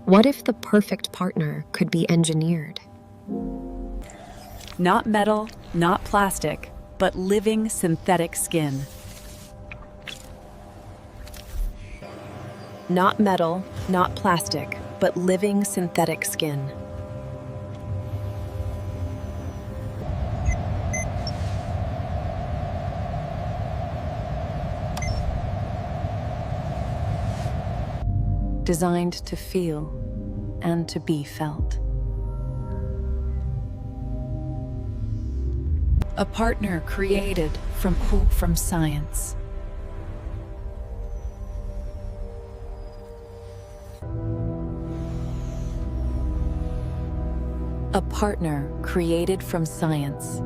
What if the perfect partner could be engineered? Not metal, not plastic, but living synthetic skin. Not metal, not plastic, but living synthetic skin. Designed to feel and to be felt. A partner created from hope from science. A partner created from science.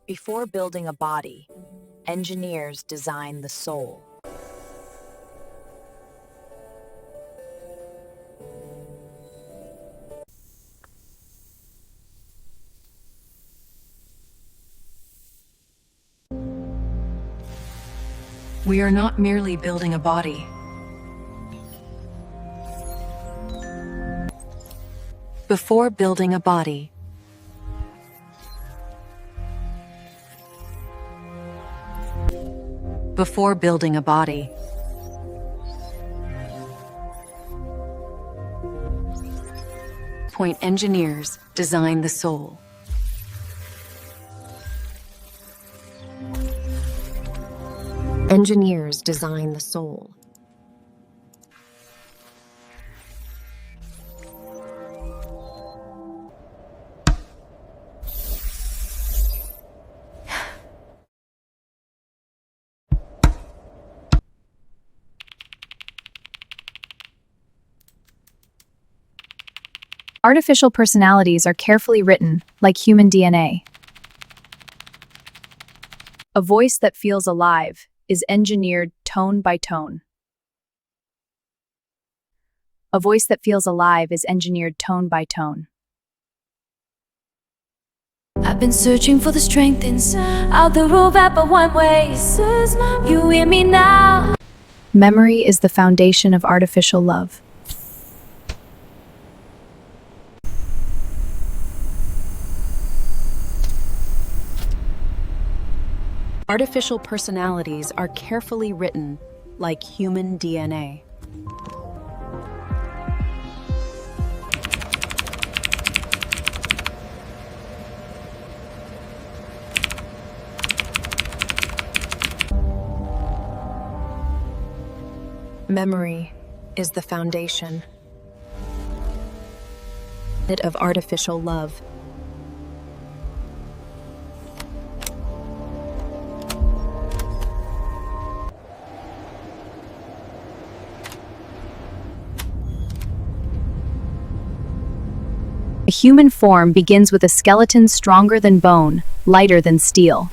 Before building a body, engineers design the soul. We are not merely building a body. Before building a body, before building a body, point engineers design the soul. Engineers design the soul. Artificial personalities are carefully written, like human DNA. A voice that feels alive is engineered tone by tone. A voice that feels alive is engineered tone by tone. I've been searching for the strength inside the road that but one way says you hear me now. Memory is the foundation of artificial love. Artificial personalities are carefully written like human DNA. Memory is the foundation of artificial love. A human form begins with a skeleton stronger than bone, lighter than steel.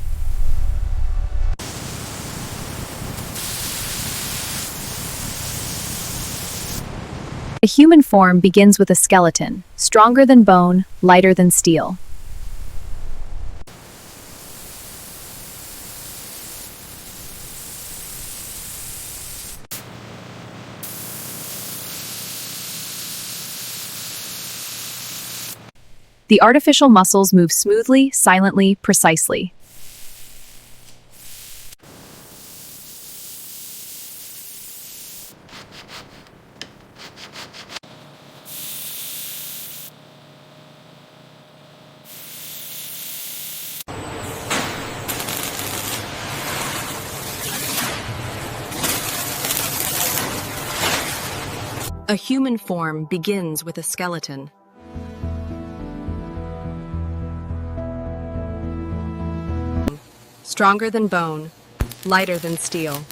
A human form begins with a skeleton, stronger than bone, lighter than steel. The artificial muscles move smoothly, silently, precisely. A human form begins with a skeleton. Stronger than bone, lighter than steel.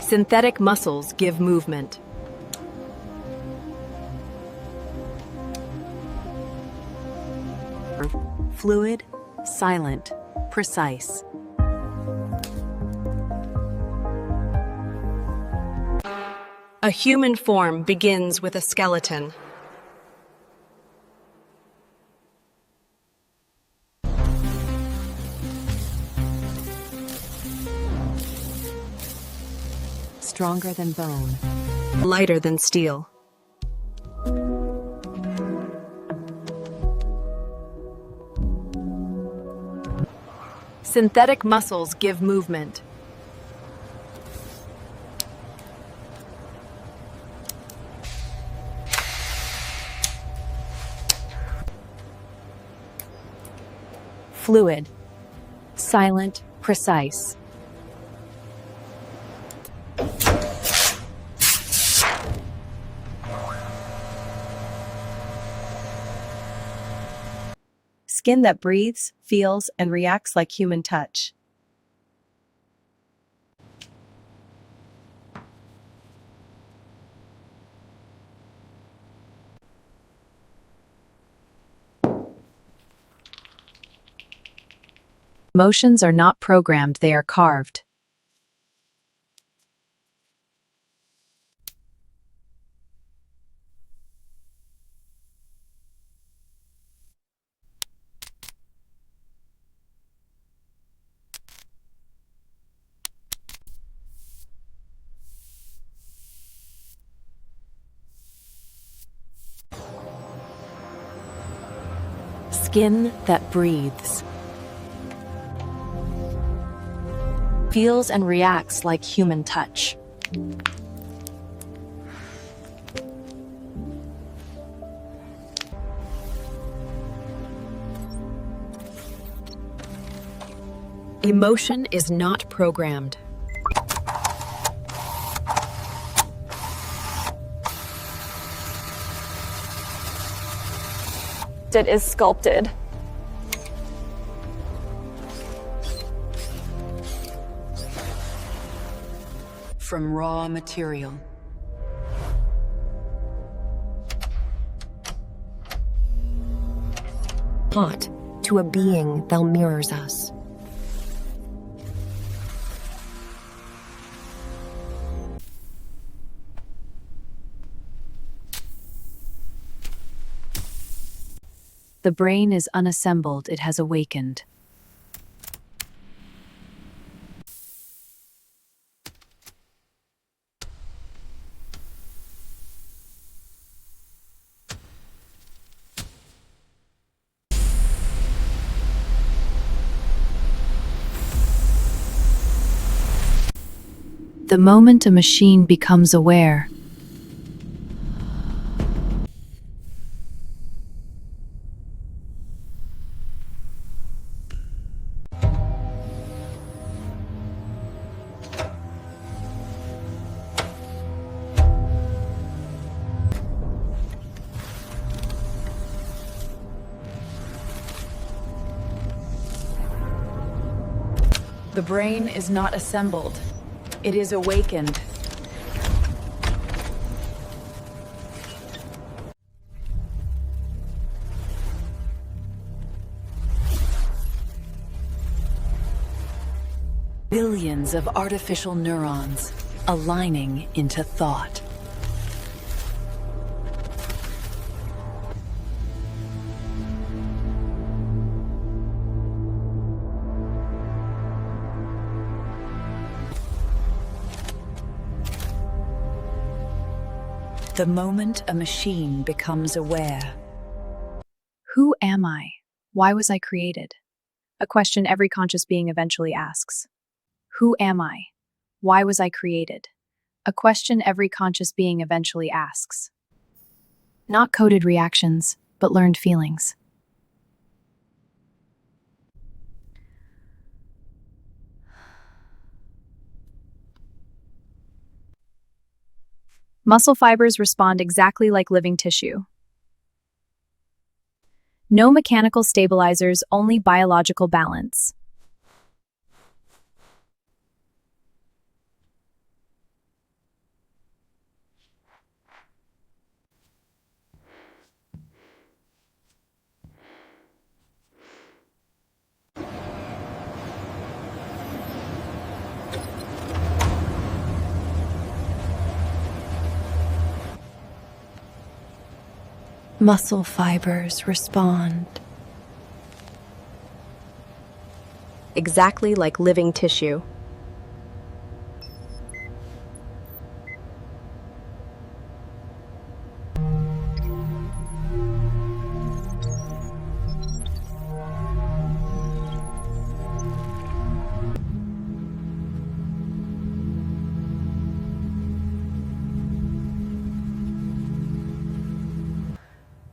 Synthetic muscles give movement. Fluid, silent, precise. A human form begins with a skeleton. Stronger than bone. Lighter than steel. Synthetic muscles give movement. Fluid, silent, precise. Skin that breathes, feels, and reacts like human touch. Emotions are not programmed, they are carved. Skin that breathes. Feels and reacts like human touch. Emotion is not programmed. It is sculpted. From raw material. Hot to a being that mirrors us. The brain is unassembled, it has awakened. The moment a machine becomes aware, The brain is not assembled. It is awakened. Billions of artificial neurons aligning into thought. The moment a machine becomes aware. who am I? Why was I created? A question every conscious being eventually asks. Who am I? Why was I created? A question every conscious being eventually asks. Not coded reactions, but learned feelings. Muscle fibers respond exactly like living tissue. No mechanical stabilizers, only biological balance. Muscle fibers respond Exactly like living tissue.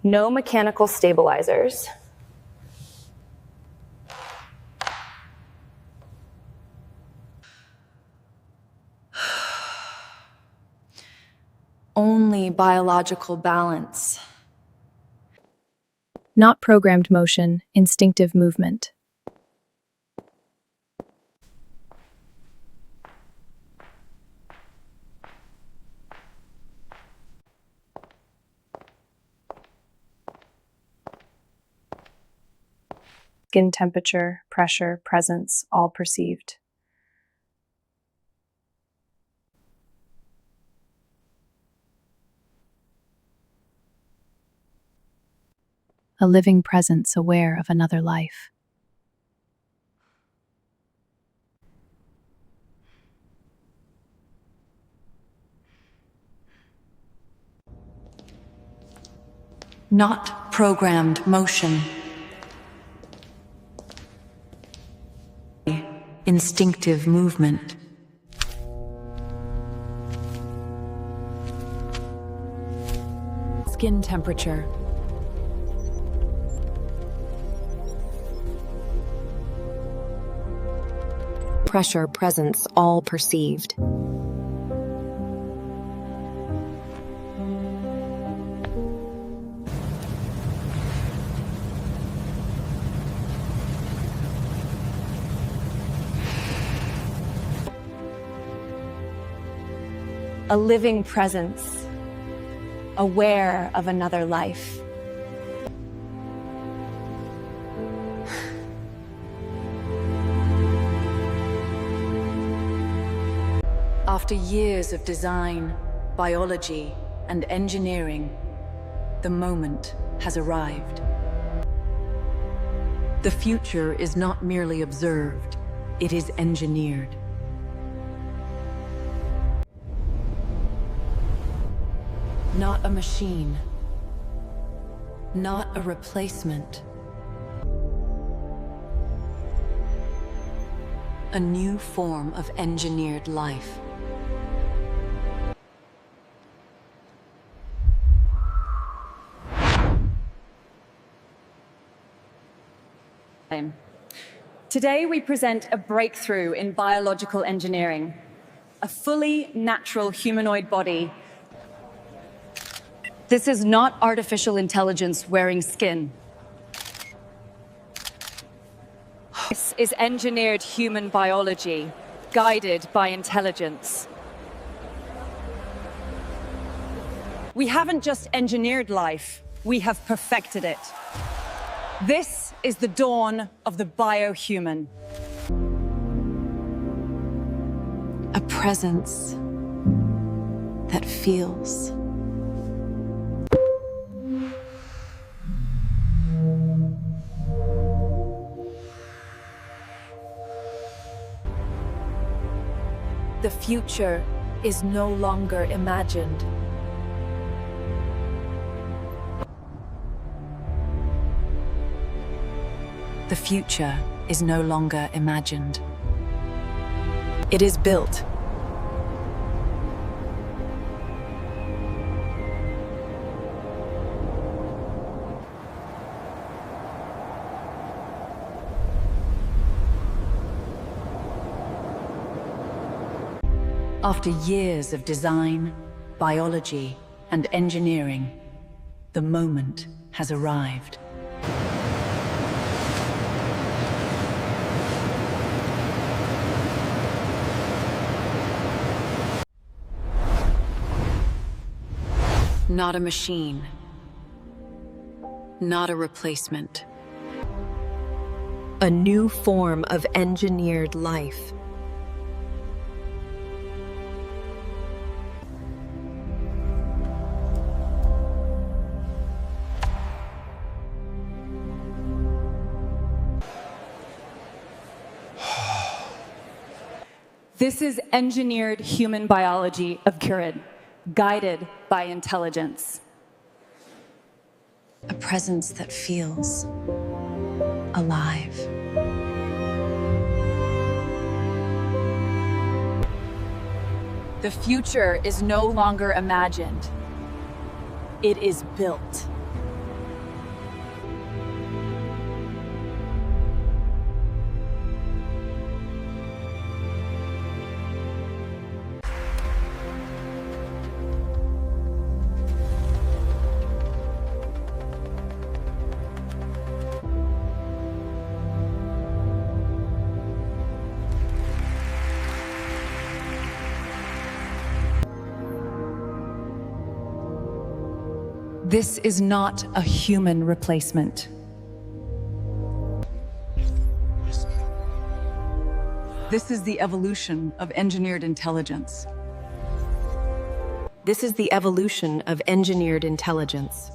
No mechanical stabilizers. only biological balance. Not programmed motion, instinctive movement. Skin temperature, pressure, presence, all perceived. A living presence aware of another life. Not programmed motion. Instinctive movement. Skin temperature. Pressure, presence, all perceived. A living presence, aware of another life. After years of design, biology, and engineering, the moment has arrived. The future is not merely observed, it is engineered. Not a machine, not a replacement. A new form of engineered life. Today we present a breakthrough in biological engineering, a fully natural humanoid body. This is not artificial intelligence wearing skin. This is engineered human biology, guided by intelligence. We haven't just engineered life, we have perfected it. This is the dawn of the biohuman. A presence that feels. The future is no longer imagined. The future is no longer imagined. It is built. After years of design, biology, and engineering, the moment has arrived. Not a machine. Not a replacement. A new form of engineered life. This is engineered human biology of Kirid, guided by intelligence. A presence that feels alive. The future is no longer imagined. It is built. This is not a human replacement. This is the evolution of engineered intelligence. This is the evolution of engineered intelligence.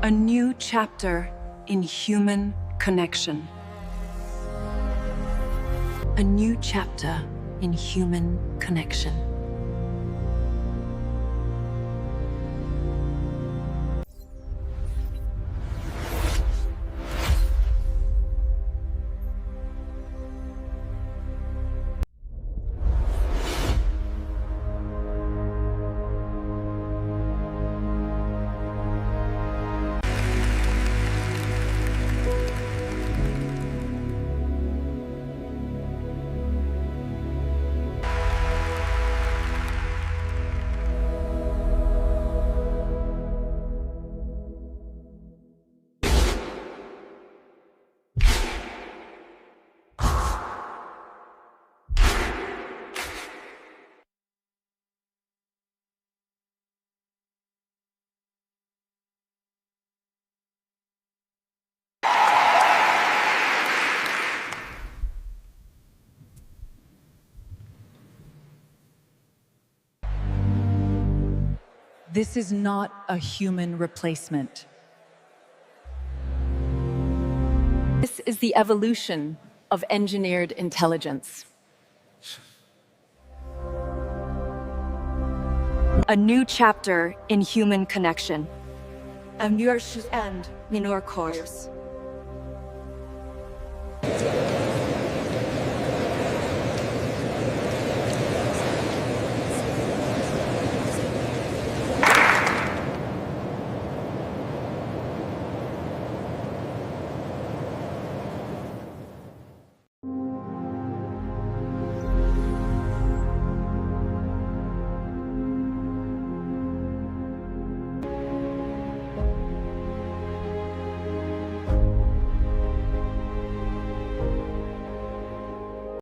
A new chapter in human connection. A new chapter in human connection. This is not a human replacement. This is the evolution of engineered intelligence. A new chapter in human connection. A new end in our course.